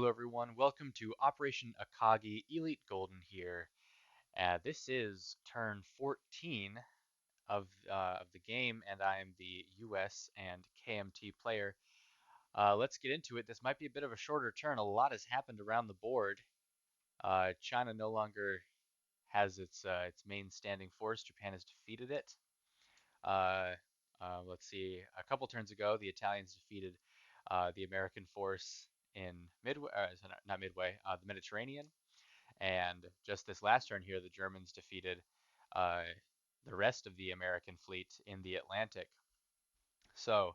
Hello everyone, welcome to Operation Akagi Elite Golden here. This is turn 14 of the game, and I am the US and KMT player. Let's get into it. This might be a bit of a shorter turn. A lot has happened around the board. China no longer has its main standing force. Japan has defeated it. Uh, let's see. A couple turns ago, the Italians defeated the American force in not Midway, the Mediterranean. And just this last turn here, the Germans defeated uh, the rest of the American fleet in the Atlantic. So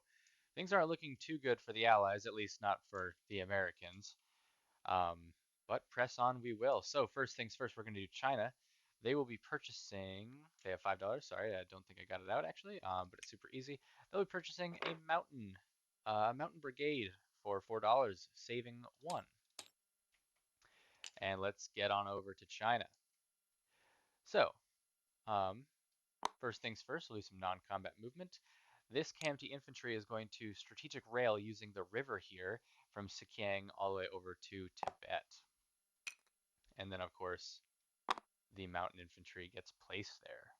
things aren't looking too good for the Allies, at least not for the Americans. Um, but press on we will. So first things first, we're going to do China. They will be purchasing, they have $5. Sorry, I don't think I got it out actually, but it's super easy. They'll be purchasing a mountain brigade for $4, saving one. And let's get on over to China. So, um, first things first, we'll do some non-combat movement. This KMT infantry is going to strategic rail using the river here from Sikiang all the way over to Tibet. And then, of course, the mountain infantry gets placed there.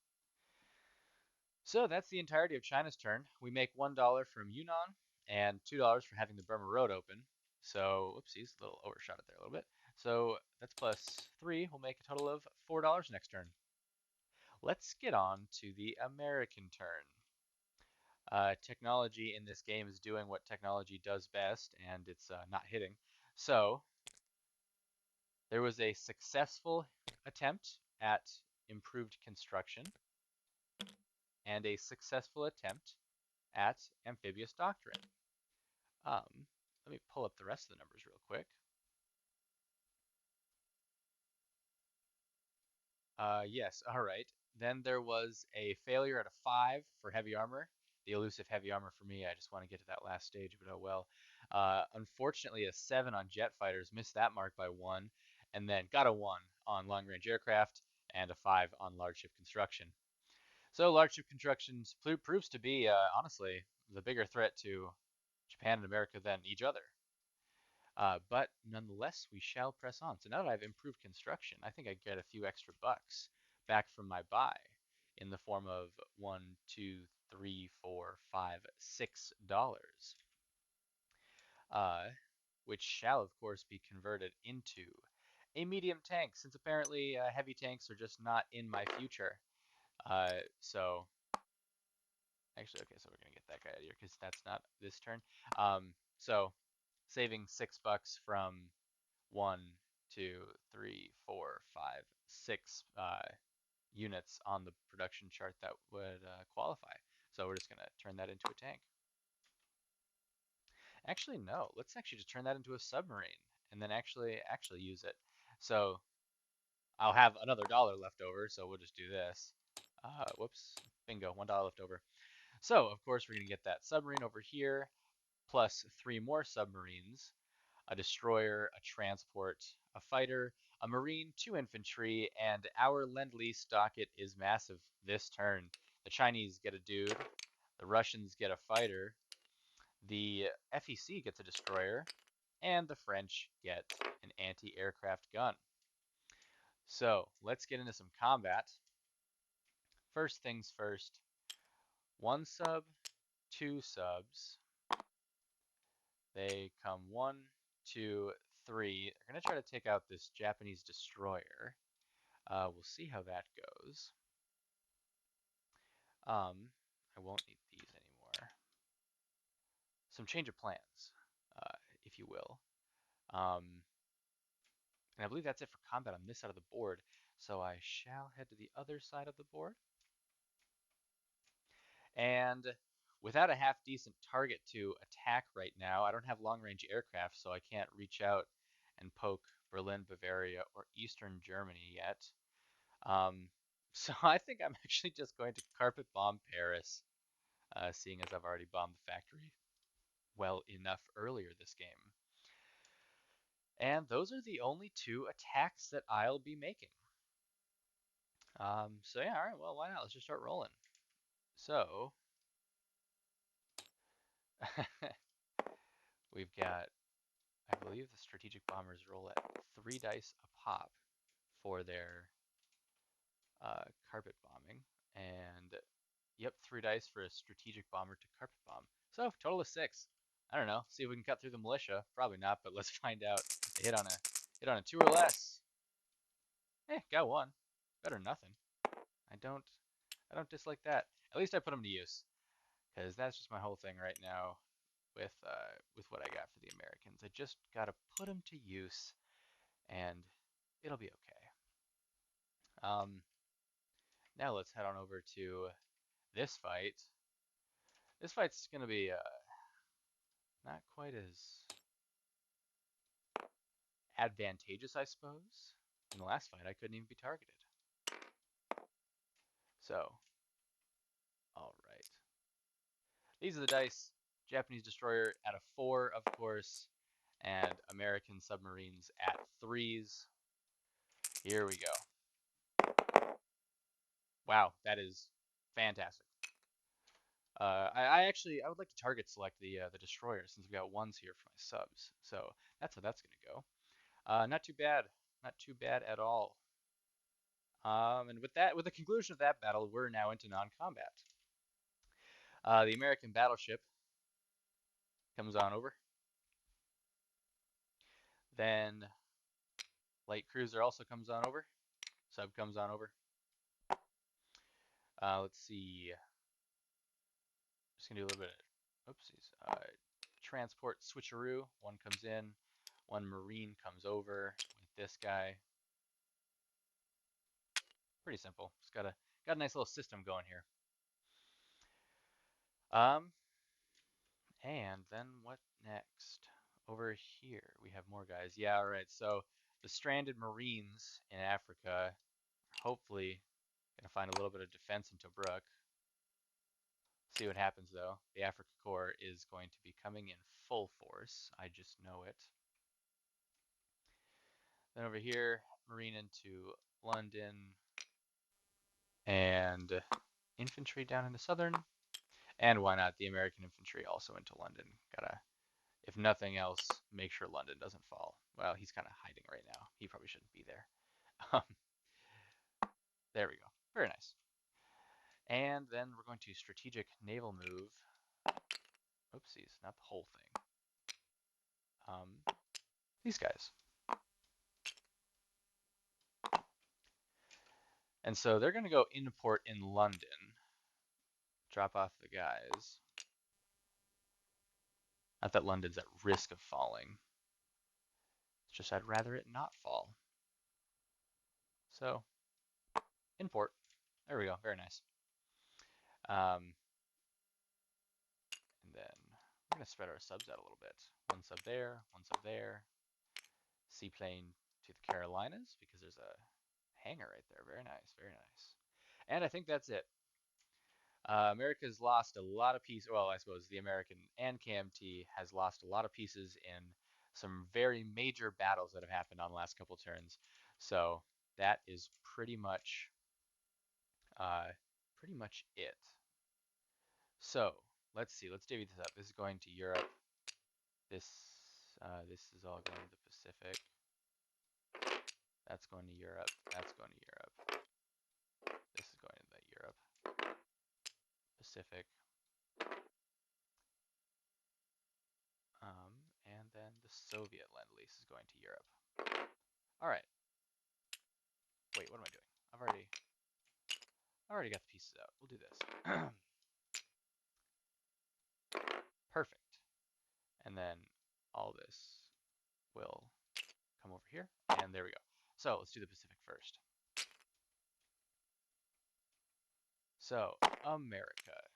So that's the entirety of China's turn. We make $1 from Yunnan and $2 for having the Burma Road open. So, oopsies, a little overshot it there a little bit. So that's plus 3. We'll make a total of $4 next turn. Let's get on to the American turn. Technology in this game is doing what technology does best, and it's not hitting. So there was a successful attempt at improved construction and a successful attempt at amphibious doctrine. Let me pull up the rest of the numbers real quick. Yes, all right. Then there was a failure at a 5 for heavy armor. The elusive heavy armor for me. I just want to get to that last stage, but oh well. Unfortunately, a 7 on jet fighters, missed that mark by 1, and then got a 1 on long range aircraft and a 5 on large ship construction. So large ship construction proves to be, honestly, the bigger threat to Japan and America than each other. But nonetheless, we shall press on. So now that I've improved construction, I think I get a few extra bucks back from my buy in the form of one, two, three, four, five, $6, uh, which shall of course be converted into a medium tank, since apparently heavy tanks are just not in my future. So actually, okay, so we're gonna get that guy out of here because that's not this turn. So saving $6 from 1, 2, 3, 4, 5, 6 units on the production chart that would qualify. So we're just going to turn that into a tank. Actually, no. Let's actually just turn that into a submarine and then actually use it. So I'll have another dollar left over, so we'll just do this. Whoops, bingo, $1 left over. So, of course, we're going to get that submarine over here, plus 3 more submarines, a destroyer, a transport, a fighter, a marine, 2 infantry, and our Lend-Lease docket is massive this turn. The Chinese get a dude, the Russians get a fighter, the FEC gets a destroyer, and the French get an anti-aircraft gun. So let's get into some combat. First things first, 1 sub, 2 subs. They come 1, 2, 3. They're going to try to take out this Japanese destroyer. We'll see how that goes. I won't need these anymore. Some change of plans, if you will. And I believe that's it for combat on this side of the board. So I shall head to the other side of the board. And without a half decent target to attack right now, I don't have long range aircraft, so I can't reach out and poke Berlin, Bavaria, or Eastern Germany yet. So I think I'm actually just going to carpet bomb Paris, seeing as I've already bombed the factory well enough earlier this game. And those are the only 2 attacks that I'll be making. So yeah, all right, well, why not? Let's just start rolling. So we've got I believe the strategic bombers roll at 3 dice a pop for their carpet bombing, and yep, 3 dice for a strategic bomber to carpet bomb. So total of 6. I don't know. See if we can cut through the militia. Probably not, but let's find out. They hit on a 2 or less. Got 1. Better than nothing. I don't I don't dislike that. At least I put them to use, because that's just my whole thing right now with what I got for the Americans. I just gotta put them to use, and it'll be okay. Now let's head on over to this fight. This fight's gonna be not quite as advantageous, I suppose. In the last fight, I couldn't even be targeted. So, all right. These are the dice. Japanese destroyer at a 4, of course, and American submarines at 3s. Here we go. Wow, that is fantastic. I would like to target select the destroyer since we've got 1s here for my subs. So that's how that's gonna go. Not too bad. Not too bad at all. And with the conclusion of that battle, we're now into non-combat. The American battleship comes on over. Then light cruiser also comes on over. Sub comes on over. Let's see. Just gonna do a little bit of oopsies. Transport switcheroo. One comes in. One marine comes over with this guy. Pretty simple. Just got a nice little system going here. Um, and then what next? Over here, we have more guys. Yeah, all right. So the stranded Marines in Africa are hopefully gonna find a little bit of defense in Tobruk. See what happens though. The Africa Corps is going to be coming in full force. I just know it. Then over here, Marine into London and infantry down into Southern. And why not the American infantry also into London? Gotta, if nothing else, make sure London doesn't fall. Well, he's kind of hiding right now. He probably shouldn't be there. There we go. Very nice. And then we're going to strategic naval move. Oopsies, not the whole thing. These guys. And so they're going to go in port in London. Drop off the guys. Not that London's at risk of falling. It's just I'd rather it not fall. So, in port. There we go. Very nice. And then we're going to spread our subs out a little bit. One sub there, one sub there. Seaplane to the Carolinas because there's a hangar right there. Very nice, very nice. And I think that's it. America's lost a lot of pieces. Well, I suppose the American and KMT has lost a lot of pieces in some very major battles that have happened on the last couple turns. So that is pretty much it. So let's see. Let's divvy this up. This is going to Europe. This this is all going to the Pacific. That's going to Europe. That's going to Europe. This is going to the Europe. Pacific. And then the Soviet Lend-Lease is going to Europe. All right. Wait, what am I doing? I've already got the pieces out. We'll do this. Perfect. And then all this will come over here. And there we go. So let's do the Pacific first. So America.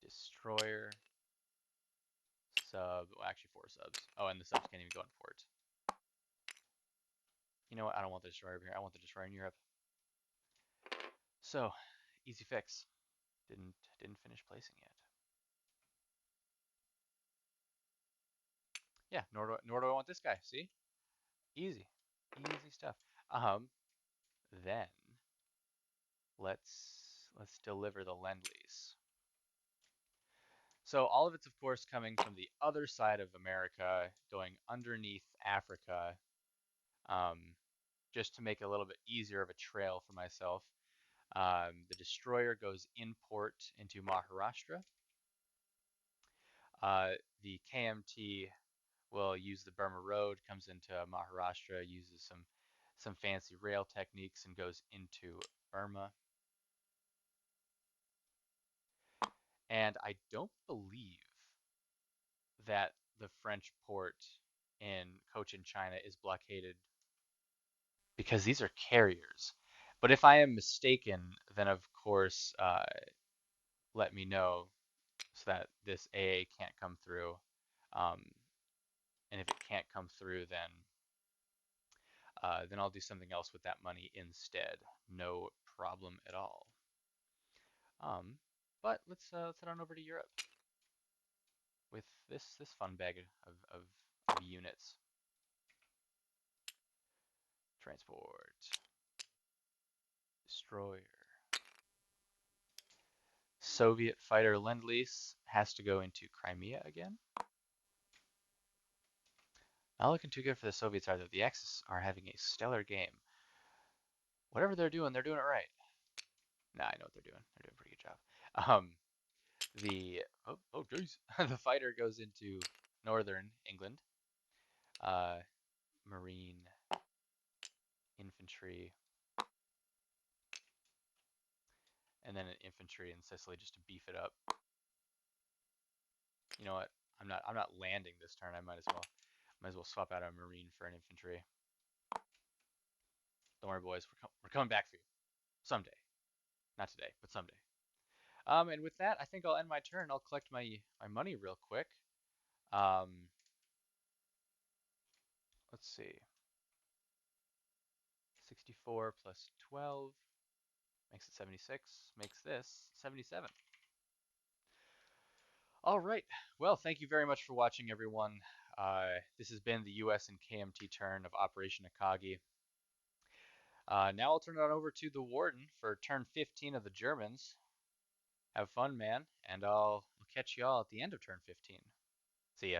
Destroyer. Sub. Well, actually 4 subs. Oh, and the subs can't even go in port. You know what? I don't want the destroyer over here. I want the destroyer in Europe. So, easy fix. Didn't finish placing yet. Yeah, nor do I want this guy. See? Easy. Easy stuff. Then let's deliver the Lend-Lease. So all of it's, of course, coming from the other side of America, going underneath Africa, um, just to make it a little bit easier of a trail for myself. The destroyer goes in port into Maharashtra. Uh, the KMT will use the Burma Road, comes into Maharashtra, uses some fancy rail techniques, and goes into Burma. And I don't believe that the French port in Cochin, China is blockaded because these are carriers. But if I am mistaken, then of course let me know so that this AA can't come through. Um, and if it can't come through, then I'll do something else with that money instead. No problem at all. Um, but let's head on over to Europe with this fun bag of units. Transport, destroyer, Soviet fighter Lend-Lease has to go into Crimea again. Not looking too good for the Soviets either. The Axis are having a stellar game. Whatever they're doing it right. Nah, I know what they're doing. They're doing a pretty good job. The oh geez, the fighter goes into northern England. Uh, Marine, infantry, and then an infantry in Sicily just to beef it up. You know what? I'm not landing this turn. I might as well swap out a marine for an infantry. Don't worry, boys. We're coming back for you someday. Not today, but someday. And with that, I think I'll end my turn. I'll collect my money real quick. Um, let's see. 64 plus 12 makes it 76. Makes this 77. All right. Well, thank you very much for watching, everyone. This has been the US and KMT turn of Operation Akagi. Now I'll turn it on over to the Warden for turn 15 of the Germans. Have fun, man, and I'll catch you all at the end of turn 15. See ya.